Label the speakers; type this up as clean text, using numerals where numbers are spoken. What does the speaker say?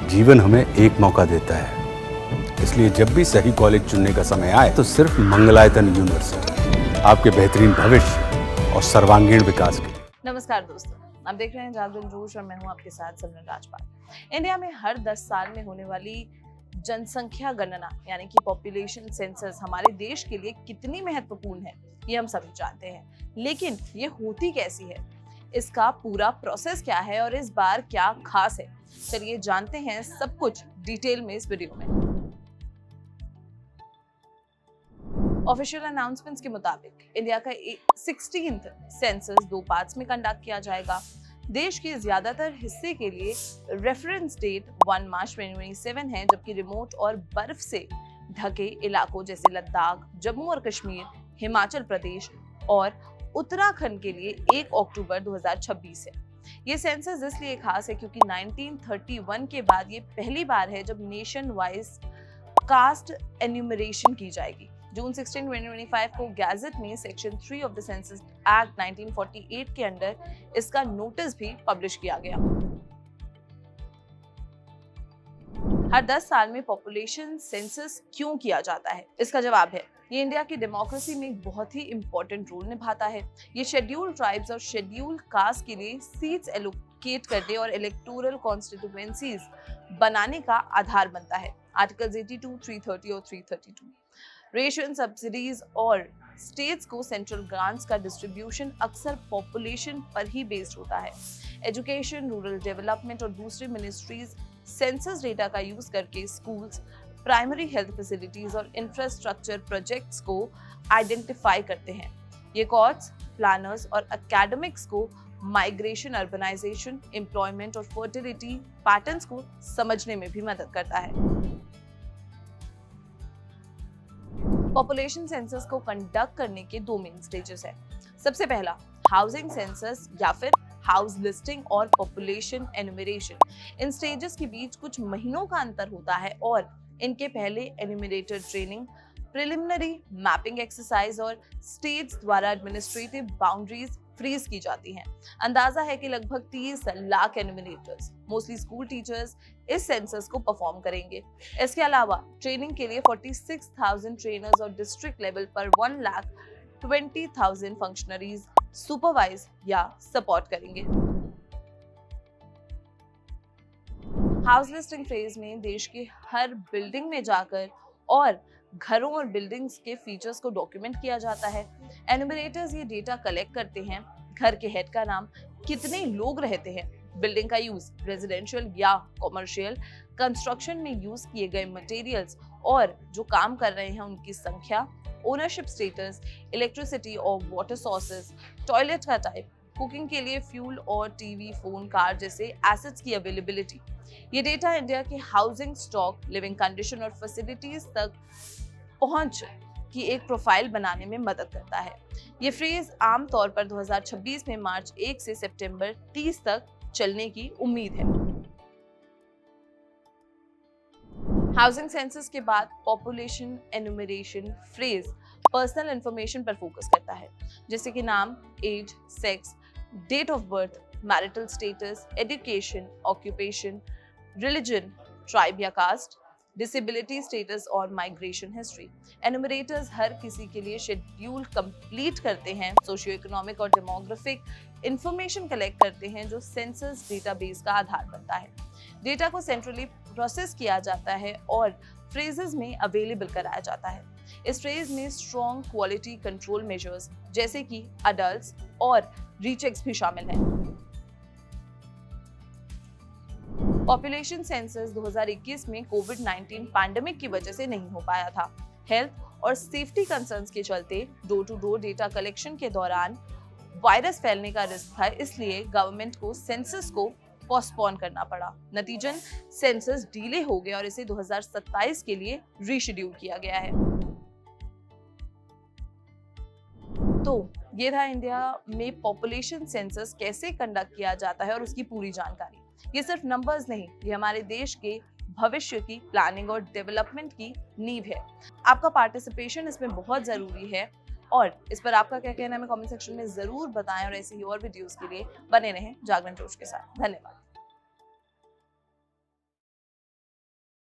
Speaker 1: जीवन हमें एक मौका देता है, इसलिए जब भी सही कॉलेज चुनने का समय आए तो सिर्फ मंगलायतन यूनिवर्सिटी आपके बेहतरीन भविष्य और सर्वांगीण विकास के लिए।
Speaker 2: नमस्कार दोस्तों, आप देख रहे हैं जागरण जोश और मैं हूं आपके साथ सिमरन राजपाल। इंडिया में हर 10 साल में होने वाली जनसंख्या गणना यानी कि पॉपुलेशन सेंसस हमारे देश के लिए कितनी महत्वपूर्ण है ये हम सभी जानते हैं, लेकिन ये होती कैसी है, इसका पूरा प्रोसेस क्या है और इस बार क्या खास है, चलिए जानते हैं सब कुछ डिटेल में इस वीडियो में। ऑफिशियल अनाउंसमेंट्स के मुताबिक इंडिया का 16th सेंसस 2 पार्ट्स में कंडक्ट किया जाएगा। देश के ज्यादातर हिस्से के लिए रेफरेंस डेट 1 मार्च 2027 है, जबकि रिमोट और बर्फ से ढके इलाकों जैसे लद्दाख, जम्मू और कश्मीर, हिमाचल प्रदेश और उत्तराखंड के लिए 1 अक्टूबर 2026 है। ये सेंसस इसलिए खास है क्योंकि 1931 के बाद ये पहली बार है जब नेशन वाइज कास्ट एन्यूमरेशन की जाएगी। जून 16, 2025 को गैजेट में section 3 of the census act 1948 के अंडर इसका नोटिस भी पब्लिश किया गया। हर 10 साल में पॉपुलेशन सेंसस क्यों किया जाता है, इसका जवाब है ये इंडिया की डेमोक्रेसी में एक बहुत ही इंपॉर्टेंट रोल निभाता है। ये शेड्यूल्ड ट्राइब्स और शेड्यूल्ड कास्ट के लिए सीट्स एलोकेट करने और इलेक्टोरल कॉन्स्टिट्यूएंसीज बनाने का आधार बनता है। आर्टिकल्स 82, 330 और 332 रेशन सब्सिडीज और स्टेट्स को सेंट्रल ग्रांट्स का डिस्ट्रीब्यूशन अक्सर पॉपुलेशन पर ही बेस्ड होता है। एजुकेशन, रूरल डेवलपमेंट और दूसरी मिनिस्ट्रीज सेंसस डेटा का यूज करके स्कूल्स, प्राइमरी हेल्थ फैसिलिटीज और इंफ्रास्ट्रक्चर प्रोजेक्ट्स को आइडेंटिफाई करते हैं। ये कोर्ट्स, प्लानर्स और एकेडमिक्स को माइग्रेशन, अर्बनाइजेशन, एम्प्लॉयमेंट और फर्टिलिटी पैटर्न्स को समझने में भी मदद करता है। पॉपुलेशन सेंसस को कंडक्ट करने के 2 मेन स्टेजेस हैं। सबसे पहला हाउसिंग सेंसस या फिर हाउस लिस्टिंग और पॉपुलेशन एनुमरेशन। इन स्टेजेस के बीच कुछ महीनों का अंतर होता है और इनके पहले enumerator training, preliminary mapping exercise और स्टेट्स द्वारा एडमिनिस्ट्रेटिव बाउंड्रीज फ्रीज की जाती हैं। अंदाजा है कि लगभग 30 lakh enumerators, mostly school teachers, इस सेंसस को परफॉर्म करेंगे। इसके अलावा ट्रेनिंग के लिए 46,000 ट्रेनर्स और डिस्ट्रिक्ट लेवल पर 1,20,000 फंक्शनरीज सुपरवाइज या सपोर्ट करेंगे। हाउस लिस्टिंग फेज में देश के हर बिल्डिंग में जाकर और घरों और बिल्डिंग्स के फीचर्स को डॉक्यूमेंट किया जाता है। एन्यूमरेटर्स ये डेटा कलेक्ट करते हैं, घर के हेड का नाम, कितने लोग रहते हैं, बिल्डिंग का यूज रेजिडेंशियल या कॉमर्शियल, कंस्ट्रक्शन में यूज किए गए मटेरियल्स और जो काम कर रहे हैं उनकी संख्या, ओनरशिप स्टेटस, इलेक्ट्रिसिटी और वाटर सोर्सेज, टॉयलेट का टाइप, कुकिंग के लिए फ्यूल और टीवी, फोन, कार जैसे एसेट्स की अवेलेबिलिटी। ये डेटा इंडिया के हाउसिंग स्टॉक, लिविंग कंडीशन और फैसिलिटीज तक पहुंच की एक प्रोफाइल बनाने में मदद करता है। ये फ्रेज आमतौर पर 2026 में मार्च 1 से सितंबर 30 तक चलने की उम्मीद है। हाउसिंग सेंसस के बाद population enumeration phase personal information पर फोकस करता है, जैसे कि नाम, age, sex, date of birth, marital status, education, occupation, religion, tribe या कास्ट, डिसेबिलिटी स्टेटस और माइग्रेशन हिस्ट्री। एनुमरेटर्स हर किसी के लिए शेड्यूल कंप्लीट करते हैं, सोशियो इकोनॉमिक और डेमोग्राफिक इंफॉर्मेशन कलेक्ट करते हैं जो सेंसस डेटाबेस का आधार बनता है। डेटा को सेंट्रली प्रोसेस किया जाता है और फ्रेजेस में अवेलेबल कराया जाता है। इस फ्रेज में स्ट्रॉन्ग क्वालिटी कंट्रोल मेजर्स जैसे कि अडल्ट्स और रीचेक्स भी शामिल हैं। पॉपुलेशन सेंसस 2021 में कोविड-19 पैंडेमिक की वजह से नहीं हो पाया था। हेल्थ और सेफ्टी कंसर्न्स के चलते door to door data collection के दौरान वायरस फैलने का रिस्क था, इसलिए गवर्नमेंट को सेंसस को पोस्टपोन करना पड़ा। नतीजन सेंसस डिले हो गया और इसे 2027 के लिए रीशेड्यूल किया गया है। तो ये था इंडिया में पॉपुलेशन सेंसस कैसे कंडक्ट किया जाता है और उसकी पूरी जानकारी। ये सिर्फ नंबर्स नहीं, ये हमारे देश के भविष्य की प्लानिंग और डेवलपमेंट की नींव है। आपका पार्टिसिपेशन इसमें बहुत जरूरी है और इस पर आपका क्या कहना है हमें कमेंट सेक्शन में जरूर बताएं और ऐसे ही और वीडियोस के लिए बने रहें जागरण जोश के साथ। धन्यवाद।